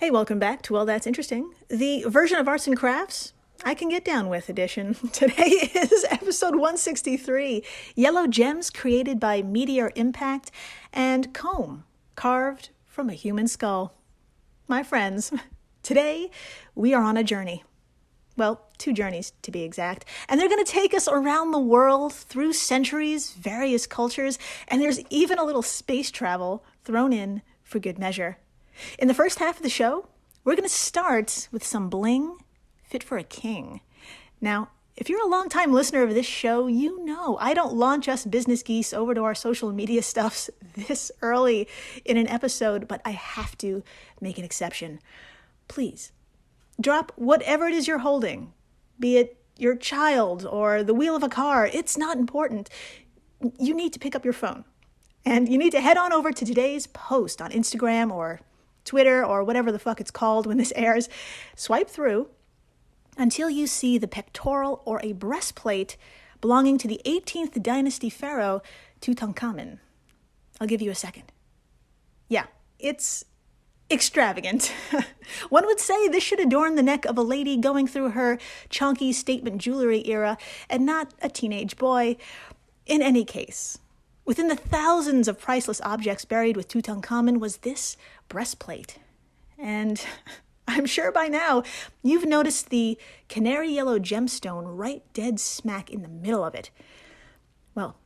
Hey, welcome back to Well, That's Interesting, the version of Arts and Crafts I can get down with edition. Today is episode 163, Yellow Gems Created by Meteor Impact and Comb Carved from a Human Skull. My friends, today we are on a journey. Well, 2 journeys to be exact. And they're going to take us around the world through centuries, various cultures, and there's even a little space travel thrown in for good measure. In the first half of the show, we're going to start with some bling fit for a king. Now, if you're a long-time listener of this show, you know I don't launch us business geese over to our social media stuffs this early in an episode, but I have to make an exception. Please, drop whatever it is you're holding, be it your child or the wheel of a car. It's not important. You need to pick up your phone, and you need to head on over to today's post on Instagram or Twitter or whatever the fuck it's called when this airs. Swipe through until you see the pectoral or a breastplate belonging to the 18th dynasty pharaoh Tutankhamun. I'll give you a second. Yeah, it's extravagant. One would say this should adorn the neck of a lady going through her chunky statement jewelry era and not a teenage boy. In any case, within the thousands of priceless objects buried with Tutankhamun was this breastplate. And I'm sure by now you've noticed the canary yellow gemstone right dead smack in the middle of it. Well,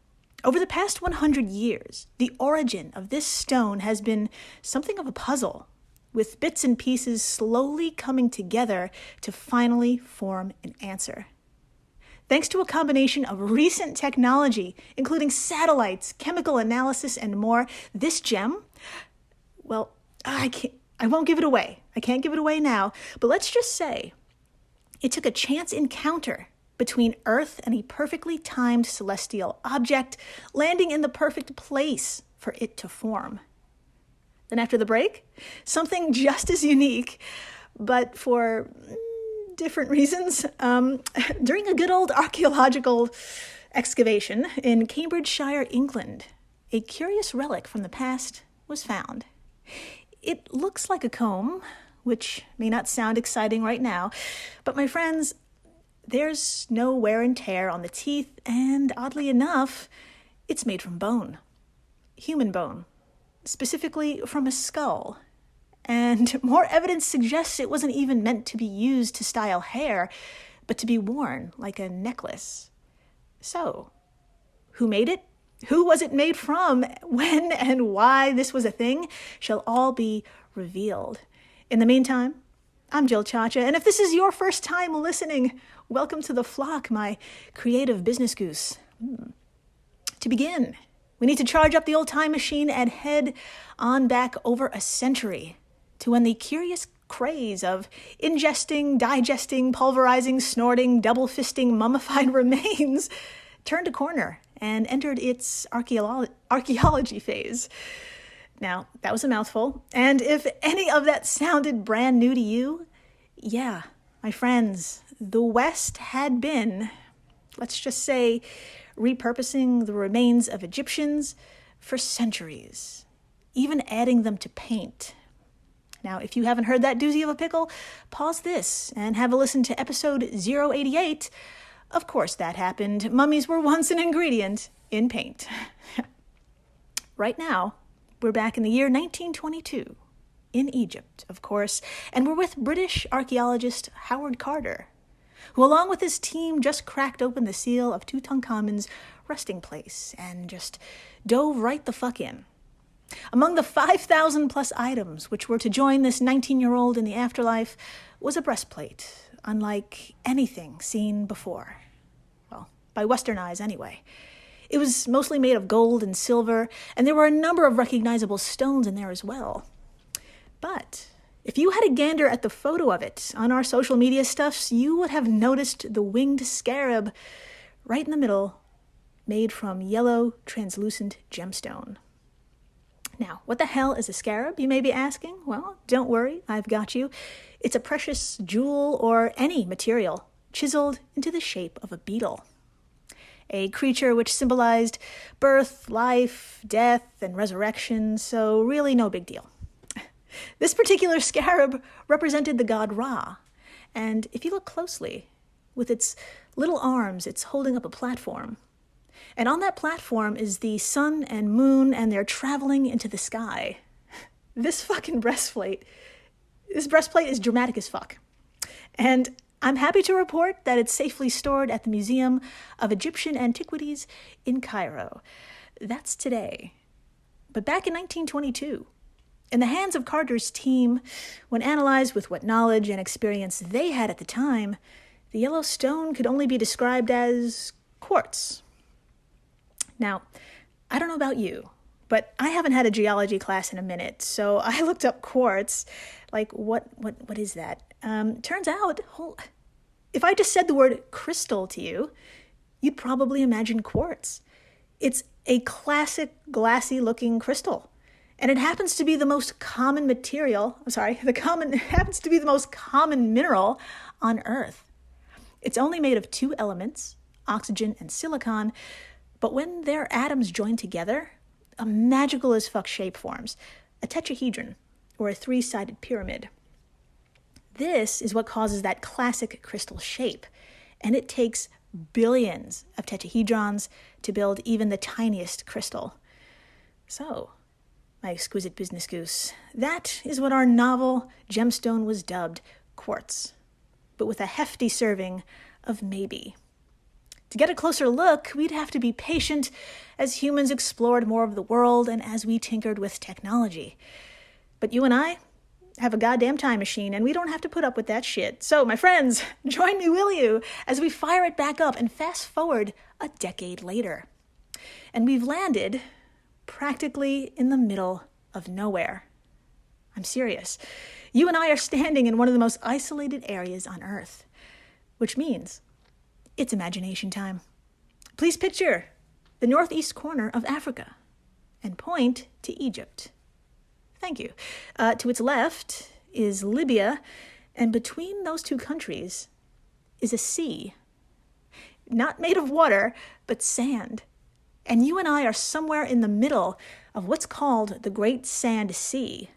over the past 100 years, the origin of this stone has been something of a puzzle, with bits and pieces slowly coming together to finally form an answer. Thanks to a combination of recent technology, including satellites, chemical analysis, and more, this gem, well, I won't give it away. I can't give it away now, but let's just say it took a chance encounter between Earth and a perfectly timed celestial object, landing in the perfect place for it to form. Then after the break, something just as unique, but for different reasons. During a good old archaeological excavation in Cambridgeshire, England, a curious relic from the past was found. It looks like a comb, which may not sound exciting right now, but my friends, there's no wear and tear on the teeth, and oddly enough, it's made from bone. Human bone, specifically from a skull. And more evidence suggests it wasn't even meant to be used to style hair, but to be worn like a necklace. So, who made it? Who was it made from? When and why this was a thing shall all be revealed. In the meantime, I'm Jill Chacha, and if this is your first time listening, welcome to the flock, my creative business goose. To begin, we need to charge up the old time machine and head on back over a century to when the curious craze of ingesting, digesting, pulverizing, snorting, double-fisting mummified remains turned a corner and entered its archaeology phase. Now, that was a mouthful, and if any of that sounded brand new to you, yeah, my friends, the West had been, let's just say, repurposing the remains of Egyptians for centuries, even adding them to paint. Now, if you haven't heard that doozy of a pickle, pause this and have a listen to episode 088. Of course that happened. Mummies were once an ingredient in paint. Right now, we're back in the year 1922, in Egypt, of course, and we're with British archaeologist Howard Carter, who along with his team just cracked open the seal of Tutankhamun's resting place and just dove right the fuck in. Among the 5,000 plus items which were to join this 19-year-old in the afterlife was a breastplate, unlike anything seen before. Well, by Western eyes anyway. It was mostly made of gold and silver, and there were a number of recognizable stones in there as well. But if you had a gander at the photo of it on our social media stuffs, you would have noticed the winged scarab right in the middle, made from yellow translucent gemstone. Now, what the hell is a scarab, you may be asking? Well, don't worry, I've got you. It's a precious jewel or any material chiseled into the shape of a beetle. A creature which symbolized birth, life, death, and resurrection, so really no big deal. This particular scarab represented the god Ra. And if you look closely, with its little arms, it's holding up a platform. And on that platform is the sun and moon, and they're traveling into the sky. This breastplate is dramatic as fuck. And I'm happy to report that it's safely stored at the Museum of Egyptian Antiquities in Cairo. That's today. But back in 1922, in the hands of Carter's team, when analyzed with what knowledge and experience they had at the time, the yellow stone could only be described as quartz. Now, I don't know about you, but I haven't had a geology class in a minute, so I looked up quartz. Like, what is that? Turns out, if I just said the word crystal to you, you'd probably imagine quartz. It's a classic glassy-looking crystal, and it happens to be the most common happens to be the most common mineral on Earth. It's only made of two elements, oxygen and silicon, but when their atoms join together, a magical as fuck shape forms, a tetrahedron, or a three-sided pyramid. This is what causes that classic crystal shape, and it takes billions of tetrahedrons to build even the tiniest crystal. So, my exquisite business goose, that is what our novel gemstone was dubbed, quartz, but with a hefty serving of maybe. To get a closer look, we'd have to be patient as humans explored more of the world and as we tinkered with technology. But you and I have a goddamn time machine, and we don't have to put up with that shit. So, my friends, join me, will you, as we fire it back up and fast forward a decade later. And we've landed practically in the middle of nowhere. I'm serious. You and I are standing in one of the most isolated areas on Earth, which means it's imagination time. Please picture the northeast corner of Africa and point to Egypt. Thank you. To its left is Libya, and between those two countries is a sea. Not made of water, but sand. And you and I are somewhere in the middle of what's called the Great Sand Sea,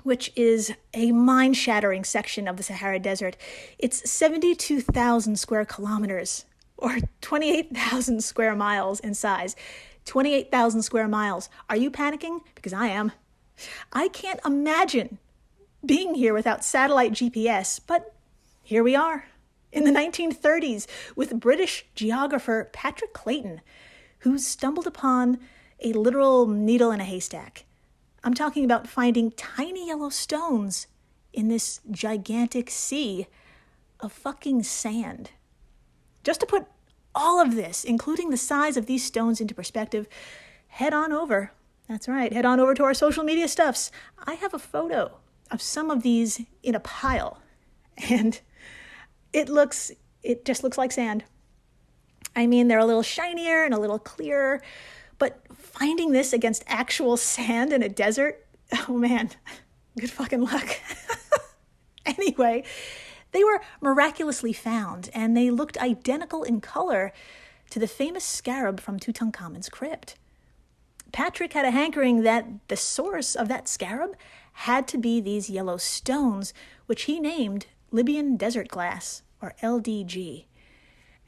which is a mind-shattering section of the Sahara Desert. It's 72,000 square kilometers, or 28,000 square miles in size. 28,000 square miles. Are you panicking? Because I am. I can't imagine being here without satellite GPS, but here we are, in the 1930s, with British geographer Patrick Clayton, who stumbled upon a literal needle in a haystack. I'm talking about finding tiny yellow stones in this gigantic sea of fucking sand. Just to put all of this, including the size of these stones, into perspective, head on over. That's right, head on over to our social media stuffs. I have a photo of some of these in a pile, and it just looks like sand. I mean, they're a little shinier and a little clearer, but finding this against actual sand in a desert, oh man, good fucking luck. Anyway, they were miraculously found, and they looked identical in color to the famous scarab from Tutankhamun's crypt. Patrick had a hankering that the source of that scarab had to be these yellow stones, which he named Libyan desert glass, or LDG.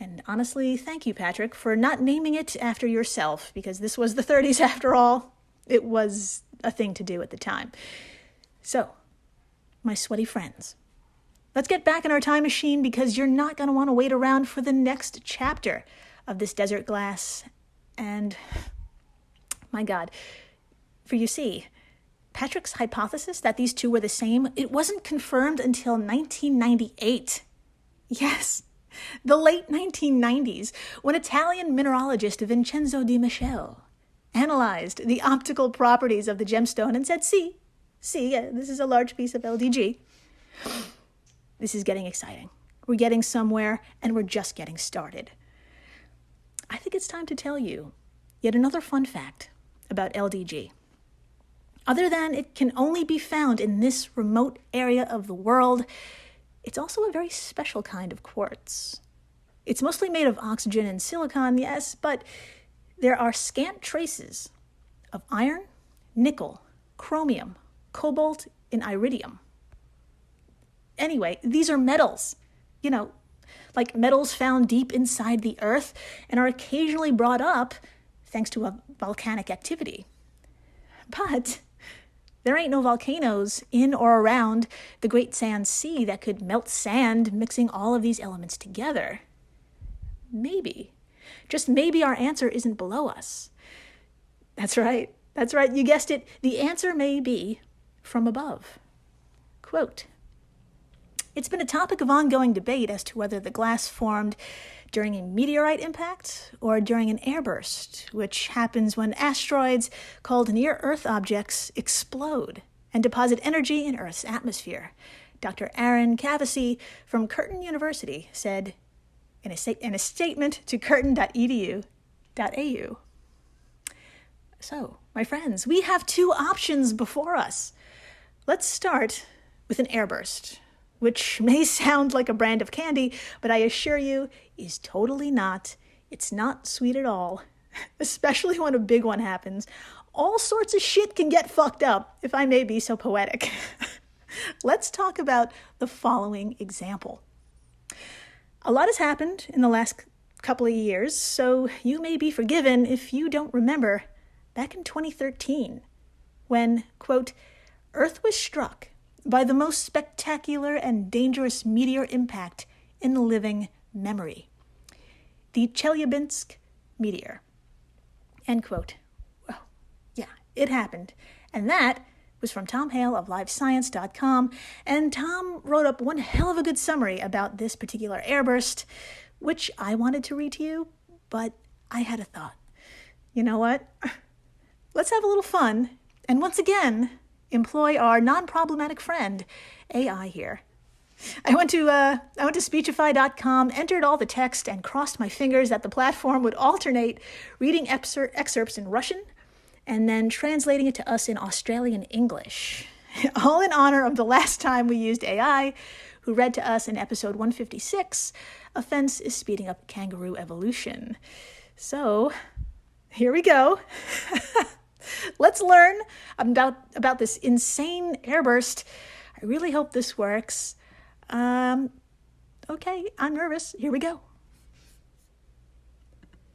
And honestly, thank you, Patrick, for not naming it after yourself, because this was the 30s after all. It was a thing to do at the time. So, my sweaty friends, let's get back in our time machine, because you're not going to want to wait around for the next chapter of this desert glass. And, my God, for you see, Patrick's hypothesis that these two were the same, it wasn't confirmed until 1998. Yes, the late 1990s, when Italian mineralogist Vincenzo Di Michele analyzed the optical properties of the gemstone and said, see, this is a large piece of LDG. This is getting exciting. We're getting somewhere, and we're just getting started. I think it's time to tell you yet another fun fact about LDG. Other than it can only be found in this remote area of the world, it's also a very special kind of quartz. It's mostly made of oxygen and silicon, yes, but there are scant traces of iron, nickel, chromium, cobalt, in iridium. Anyway, these are metals, like metals found deep inside the earth and are occasionally brought up thanks to a volcanic activity. But there ain't no volcanoes in or around the Great Sand Sea that could melt sand, mixing all of these elements together. Maybe, just maybe our answer isn't below us. That's right, you guessed it. The answer may be from above. Quote, "It's been a topic of ongoing debate as to whether the glass formed during a meteorite impact or during an airburst, which happens when asteroids called near-Earth objects explode and deposit energy in Earth's atmosphere." Dr. Aaron Cavesey from Curtin University said in a statement to curtin.edu.au. So, my friends, we have two options before us. Let's start with an airburst, which may sound like a brand of candy, but I assure you is totally not. It's not sweet at all, especially when a big one happens. All sorts of shit can get fucked up, if I may be so poetic. Let's talk about the following example. A lot has happened in the last couple of years, so you may be forgiven if you don't remember back in 2013, when, quote, "Earth was struck by the most spectacular and dangerous meteor impact in living memory, the Chelyabinsk meteor," end quote. Well, yeah, it happened. And that was from Tom Hale of LiveScience.com, and Tom wrote up one hell of a good summary about this particular airburst, which I wanted to read to you, but I had a thought. You know what? Let's have a little fun, and once again, employ our non-problematic friend, AI here. I went to Speechify.com, entered all the text, and crossed my fingers that the platform would alternate reading excerpts in Russian and then translating it to us in Australian English. All in honor of the last time we used AI, who read to us in episode 156, "Offense is Speeding Up Kangaroo Evolution." So, here we go. Let's learn about this insane airburst. I really hope this works. Okay, I'm nervous. Here we go.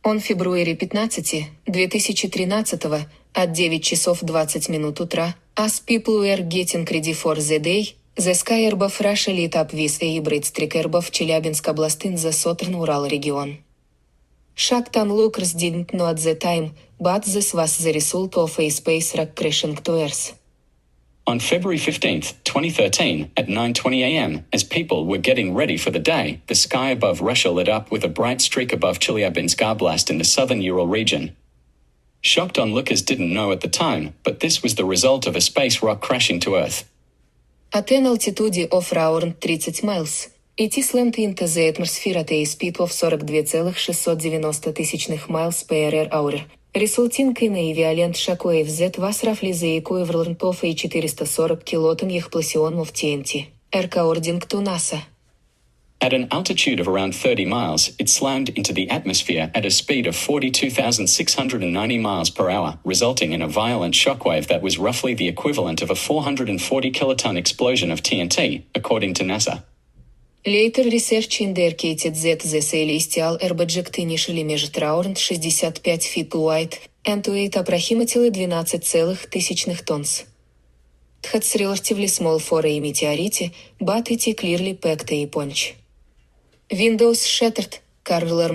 On February 15, 2013, at 9 часов 20 минут утра, as people were getting ready for the day, the sky above Russia lit up with a bright streak above Chelyabinsk Oblast in the southern Ural region. Shocked onlookers didn't know at the time, but this was the result of a space rock crashing to Earth. On February 15, 2013, at 9:20 a.m., as people were getting ready for the day, the sky above Russia lit up with a bright streak above Chelyabinsk Oblast in the southern Ural region. Shocked onlookers didn't know at the time, but this was the result of a space rock crashing to Earth. At an altitude of around 30 miles, it slammed into the atmosphere at a speed of 42,690 miles per hour, resulting in a violent shockwave that was roughly the equivalent of a 440 kiloton explosion of TNT, according to NASA. At an altitude of around 30 miles, it slammed into the atmosphere at a speed of 42,690 miles per hour, resulting in a violent shockwave that was roughly the equivalent of a 440 kiloton explosion of TNT, according to NASA. Later research indicated that the celestial object initially measured around 65 feet wide and weighed approximately 12,000 tons. It was relatively small for a meteorite, but it clearly packed a punch.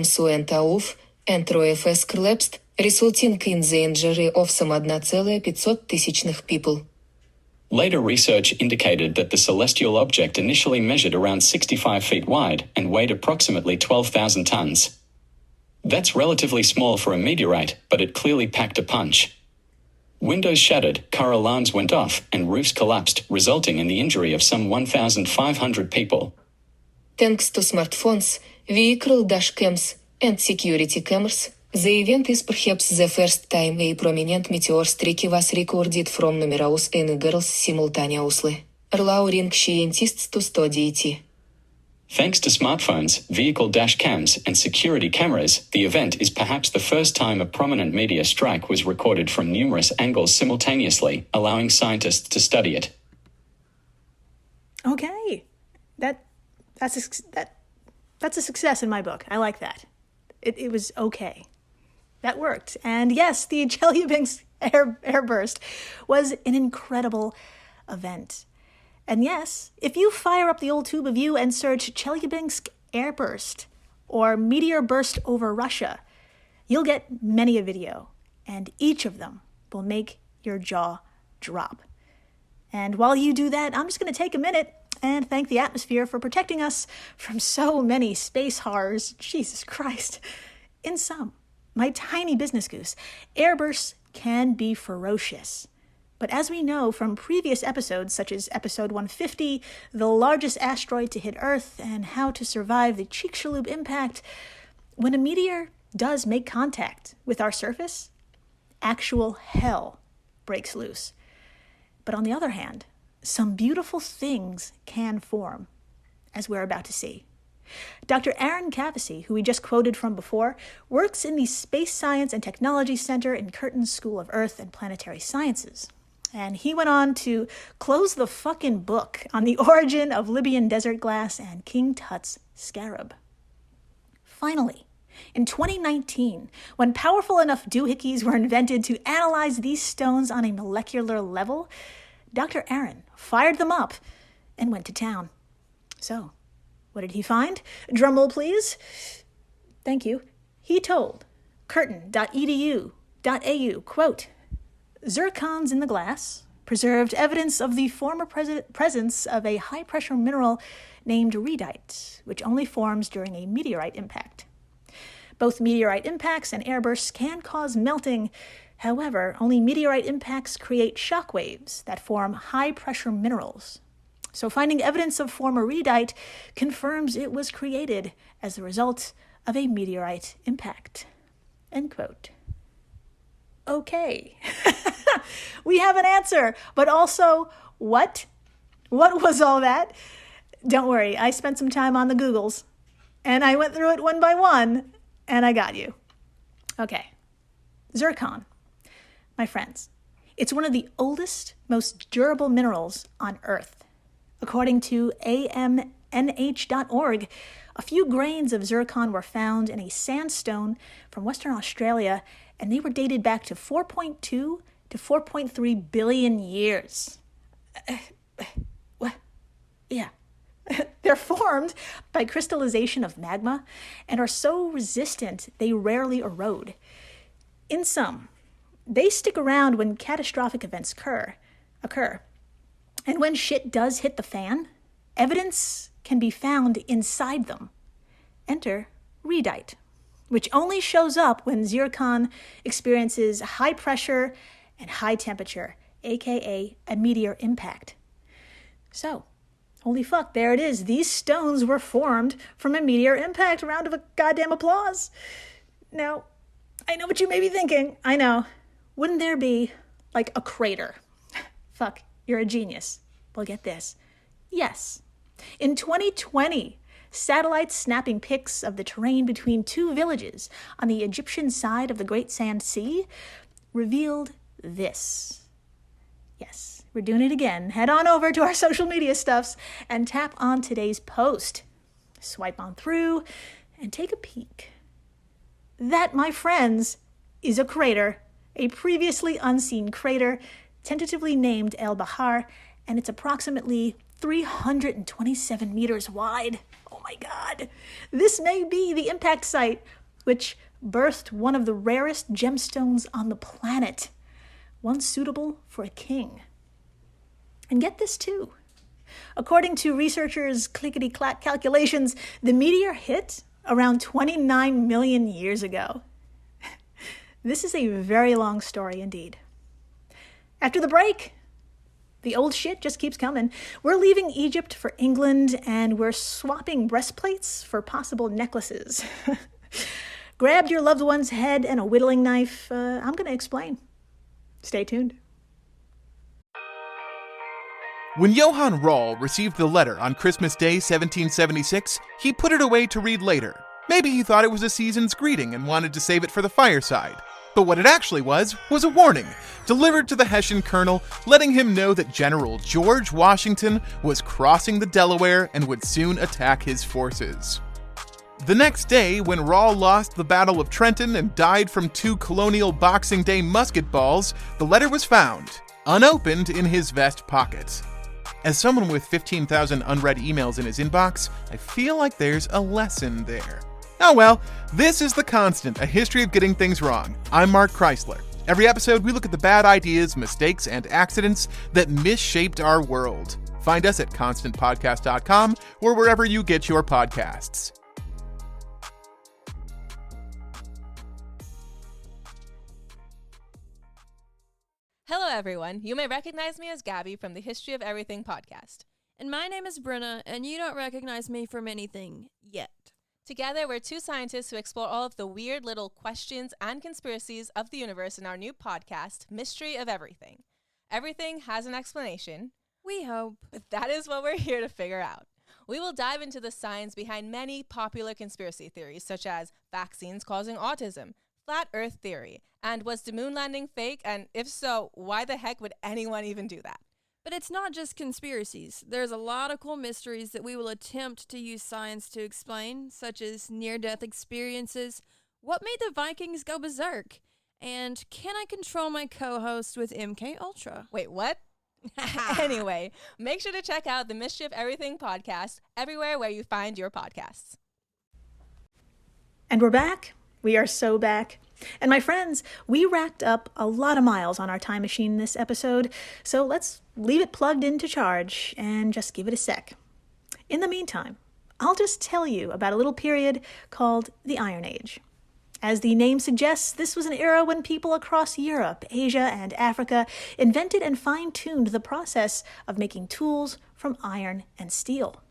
Windows shattered, car alarms went off, and roofs collapsed, resulting in the injury of some 1,500 people. Later research indicated that the celestial object initially measured around 65 feet wide and weighed approximately 12,000 tons. That's relatively small for a meteorite, but it clearly packed a punch. Windows shattered, car alarms went off, and roofs collapsed, resulting in the injury of some 1,500 people. Thanks to smartphones, vehicle dash cams, and security cameras, the event is perhaps the first time a prominent meteor streak was recorded from numerous angles simultaneously, allowing scientists to study it. Thanks to smartphones, vehicle dash cams, and security cameras, the event is perhaps the first time a prominent meteor strike was recorded from numerous angles simultaneously, allowing scientists to study it. Okay. That's a success in my book. I like that. It was okay. That worked. And yes, the Chelyabinsk airburst was an incredible event. And yes, if you fire up the old tube of you and search Chelyabinsk airburst or meteor burst over Russia, you'll get many a video, and each of them will make your jaw drop. And while you do that, I'm just going to take a minute and thank the atmosphere for protecting us from so many space horrors. Jesus Christ. In sum, my tiny business goose, airbursts can be ferocious. But as we know from previous episodes, such as episode 150, the largest asteroid to hit Earth, and how to survive the Chicxulub impact, when a meteor does make contact with our surface, actual hell breaks loose. But on the other hand, some beautiful things can form, as we're about to see. Dr. Aaron Cavesey, who we just quoted from before, works in the Space Science and Technology Center in Curtin's School of Earth and Planetary Sciences. And he went on to close the fucking book on the origin of Libyan desert glass and King Tut's scarab. Finally, in 2019, when powerful enough doohickeys were invented to analyze these stones on a molecular level, Dr. Aaron fired them up and went to town. So, what did he find? Drumroll, please. Thank you. He told curtin.edu.au, quote, "Zircons in the glass preserved evidence of the former presence of a high-pressure mineral named rhyolite, which only forms during a meteorite impact. Both meteorite impacts and airbursts can cause melting. However, only meteorite impacts create shock waves that form high-pressure minerals. So finding evidence of former rhyolite confirms it was created as a result of a meteorite impact." End quote. Okay. We have an answer, but also, what? What was all that? Don't worry, I spent some time on the Googles, and I went through it one by one, and I got you. Okay. Zircon. My friends, it's one of the oldest, most durable minerals on Earth. According to amnh.org, a few grains of zircon were found in a sandstone from Western Australia, and they were dated back to 4.2 to 4.3 billion years. What? Yeah. They're formed by crystallization of magma and are so resistant they rarely erode. In sum, they stick around when catastrophic events occur. And when shit does hit the fan, evidence can be found inside them. Enter rhyolite, which only shows up when zircon experiences high pressure and high temperature, aka a meteor impact. So, holy fuck, there it is. These stones were formed from a meteor impact. Round of goddamn applause. Now, I know what you may be thinking. I know. Wouldn't there be, like, a crater? Fuck, you're a genius. Well, get this. Yes. In 2020, satellites snapping pics of the terrain between two villages on the Egyptian side of the Great Sand Sea revealed this. Yes, we're doing it again. Head on over to our social media stuffs and tap on today's post. Swipe on through and take a peek. That, my friends, is a crater, a previously unseen crater, tentatively named El Bahar, and it's approximately 327 meters wide. Oh my God. This may be the impact site which birthed one of the rarest gemstones on the planet, one suitable for a king. And get this too. According to researchers' clickety-clack calculations, the meteor hit around 29 million years ago. This is a very long story indeed. After the break, the old shit just keeps coming. We're leaving Egypt for England, and we're swapping breastplates for possible necklaces. Grab your loved one's head and a whittling knife. I'm going to explain. Stay tuned. When Johann Rall received the letter on Christmas Day 1776, he put it away to read later. Maybe he thought it was a season's greeting and wanted to save it for the fireside. But what it actually was a warning, delivered to the Hessian colonel, letting him know that General George Washington was crossing the Delaware and would soon attack his forces. The next day, when Rahl lost the Battle of Trenton and died from 2 colonial Boxing Day musket balls, the letter was found, unopened, in his vest pocket. As someone with 15,000 unread emails in his inbox, I feel like there's a lesson there. Oh well, this is The Constant, a history of getting things wrong. I'm Mark Chrysler. Every episode, we look at the bad ideas, mistakes, and accidents that misshaped our world. Find us at constantpodcast.com or wherever you get your podcasts. Hello, everyone. You may recognize me as Gabby from the History of Everything podcast. And my name is Brenna, and you don't recognize me from anything yet. Together, we're 2 scientists who explore all of the weird little questions and conspiracies of the universe in our new podcast, Mystery of Everything. Everything has an explanation. We hope. But that is what we're here to figure out. We will dive into the science behind many popular conspiracy theories, such as vaccines causing autism, flat Earth theory, and was the moon landing fake? And if so, why the heck would anyone even do that? But it's not just conspiracies. There's a lot of cool mysteries that we will attempt to use science to explain, such as near-death experiences, what made the Vikings go berserk, and can I control my co-host with MK Ultra? Wait, what? Anyway, make sure to check out the Mystery of Everything podcast everywhere where you find your podcasts. And we're back. We are so back. And my friends, we racked up a lot of miles on our time machine this episode, so let's leave it plugged in to charge and just give it a sec. In the meantime, I'll just tell you about a little period called the Iron Age. As the name suggests, this was an era when people across Europe, Asia, and Africa invented and fine-tuned the process of making tools from iron and steel.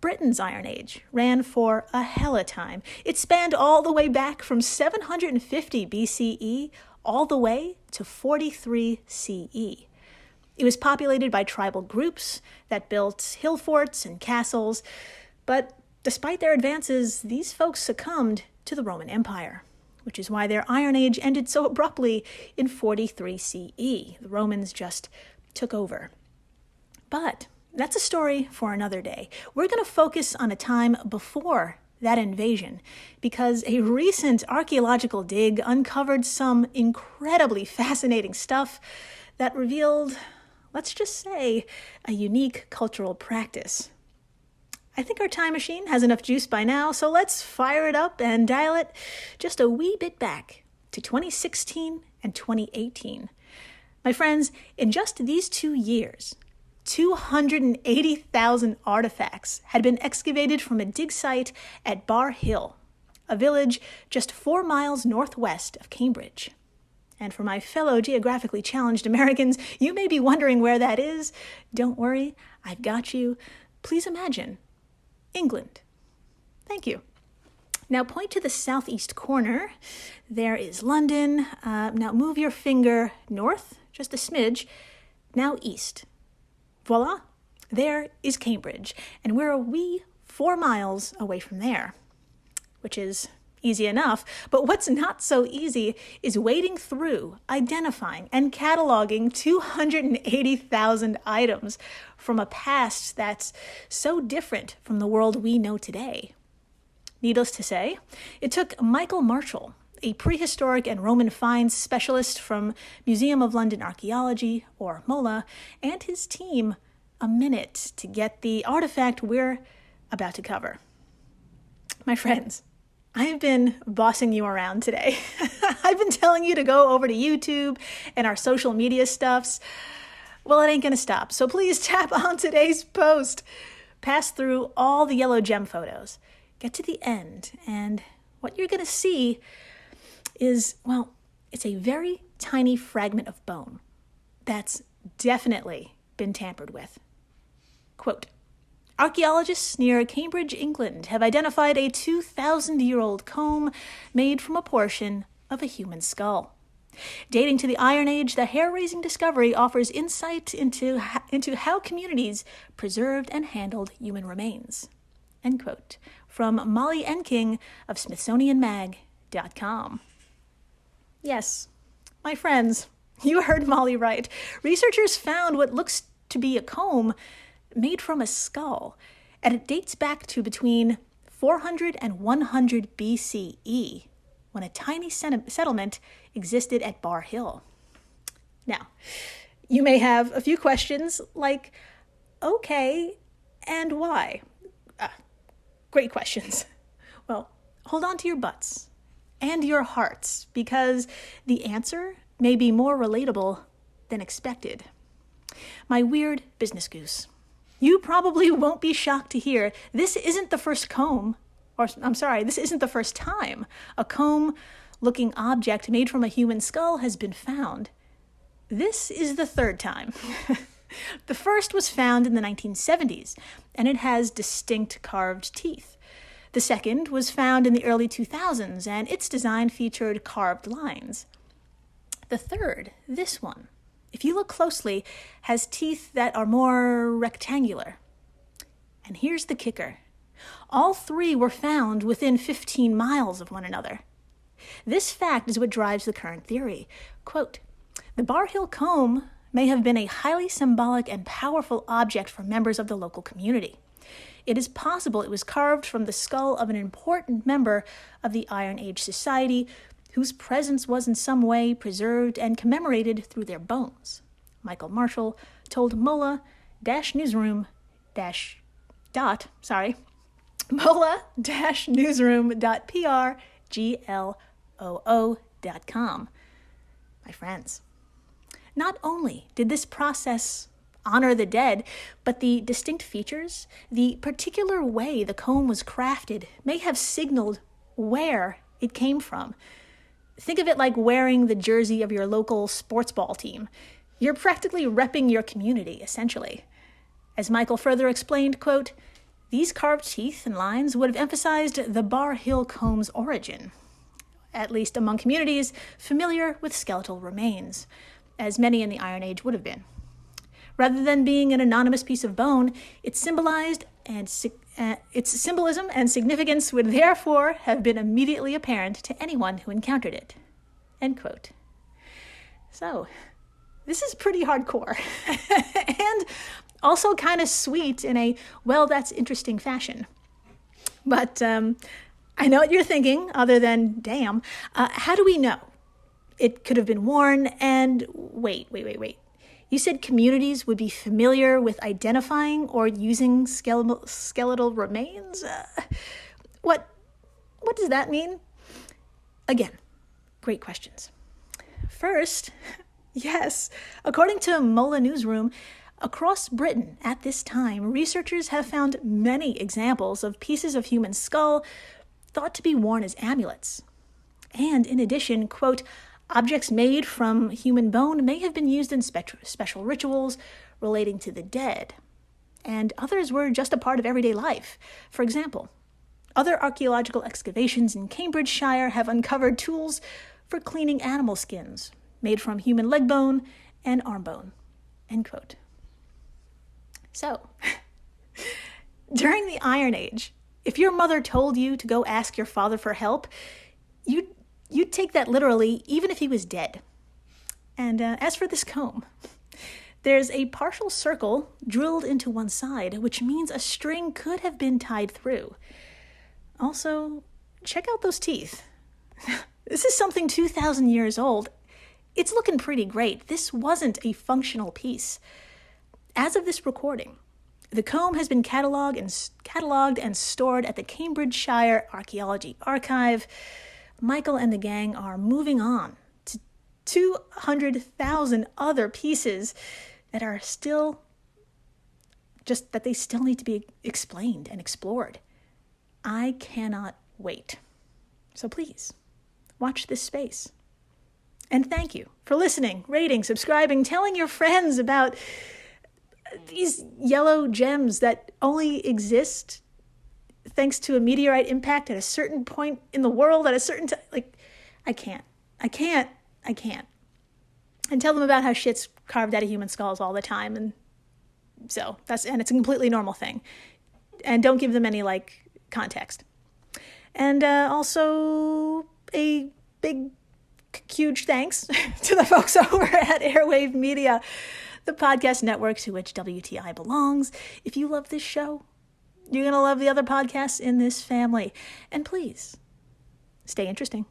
Britain's Iron Age ran for a hell of a time. It spanned all the way back from 750 BCE all the way to 43 CE. It was populated by tribal groups that built hill forts and castles, but despite their advances, these folks succumbed to the Roman Empire, which is why their Iron Age ended so abruptly in 43 CE. The Romans just took over. But that's a story for another day. We're going to focus on a time before that invasion because a recent archaeological dig uncovered some incredibly fascinating stuff that revealed, let's just say, a unique cultural practice. I think our time machine has enough juice by now, so let's fire it up and dial it just a wee bit back to 2016 and 2018. My friends, in just these 2 years, 280,000 artifacts had been excavated from a dig site at Bar Hill, a village just 4 miles northwest of Cambridge. And for my fellow geographically challenged Americans, you may be wondering where that is. Don't worry, I've got you. Please imagine England. Thank you. Now point to the southeast corner. There is London. Now move your finger north, just a smidge. Now east. Voila, there is Cambridge, and we're a wee 4 miles away from there, which is easy enough. But what's not so easy is wading through, identifying, and cataloging 280,000 items from a past that's so different from the world we know today. Needless to say, it took Michael Marshall, a prehistoric and Roman finds specialist from Museum of London Archaeology, or MOLA, and his team a minute to get the artifact we're about to cover. My friends, I've been bossing you around today. I've been telling you to go over to YouTube and our social media stuffs. Well, it ain't gonna stop, so please tap on today's post. Pass through all the yellow gem photos. Get to the end, and what you're gonna see is, well, it's a very tiny fragment of bone that's definitely been tampered with. Quote, archaeologists near Cambridge, England have identified a 2,000-year-old comb made from a portion of a human skull. Dating to the Iron Age, the hair-raising discovery offers insight into how communities preserved and handled human remains. End quote. From Molly Enking of SmithsonianMag.com. Yes, my friends, you heard Molly right. Researchers found what looks to be a comb made from a skull, and it dates back to between 400 and 100 BCE, when a tiny settlement existed at Bar Hill. Now, you may have a few questions like, okay, and why? Great questions. Well, hold on to your butts and your hearts, because the answer may be more relatable than expected. My weird business goose. You probably won't be shocked to hear this isn't the first this isn't the first time a comb-looking object made from a human skull has been found. This is the third time. The first was found in the 1970s, and it has distinct carved teeth. The second was found in the early 2000s, and its design featured carved lines. The third, this one, if you look closely, has teeth that are more rectangular. And here's the kicker. All three were found within 15 miles of one another. This fact is what drives the current theory. Quote, the Bar Hill comb may have been a highly symbolic and powerful object for members of the local community. It is possible it was carved from the skull of an important member of the Iron Age society whose presence was in some way preserved and commemorated through their bones. Michael Marshall told mola-newsroom.pr.gloo.com. My friends, not only did this process honor the dead, but the distinct features, the particular way the comb was crafted, may have signaled where it came from. Think of it like wearing the jersey of your local sports ball team. You're practically repping your community, essentially. As Michael further explained, quote, these carved teeth and lines would have emphasized the Bar Hill comb's origin, at least among communities familiar with skeletal remains, as many in the Iron Age would have been. Rather than being an anonymous piece of bone, its symbolism and significance would therefore have been immediately apparent to anyone who encountered it. End quote. So, this is pretty hardcore, and also kind of sweet in a, well, that's interesting fashion. But I know what you're thinking, other than, damn, how do we know? It could have been worn, and wait. You said communities would be familiar with identifying or using skeletal remains? What does that mean? Again, great questions. First, yes, according to Mola Newsroom, across Britain at this time, researchers have found many examples of pieces of human skull thought to be worn as amulets. And in addition, quote, objects made from human bone may have been used in special rituals relating to the dead, and others were just a part of everyday life. For example, other archaeological excavations in Cambridgeshire have uncovered tools for cleaning animal skins made from human leg bone and arm bone. End quote. So, during the Iron Age, if your mother told you to go ask your father for help, you'd take that literally, even if he was dead. And as for this comb, there's a partial circle drilled into one side, which means a string could have been tied through. Also, check out those teeth. This is something 2,000 years old. It's looking pretty great. This wasn't a functional piece. As of this recording, the comb has been cataloged and stored at the Cambridgeshire Archaeology Archive. Michael and the gang are moving on to 200,000 other pieces that they still need to be explained and explored. I cannot wait. So please, watch this space. And thank you for listening, rating, subscribing, telling your friends about these yellow gems that only exist thanks to a meteorite impact at a certain point in the world at a certain time. Like, I can't. And tell them about how shit's carved out of human skulls all the time. And so it's a completely normal thing. And don't give them any context. And also a big huge thanks to the folks over at Airwave Media, the podcast network to which WTI belongs. If you love this show, you're going to love the other podcasts in this family. And please, stay interesting.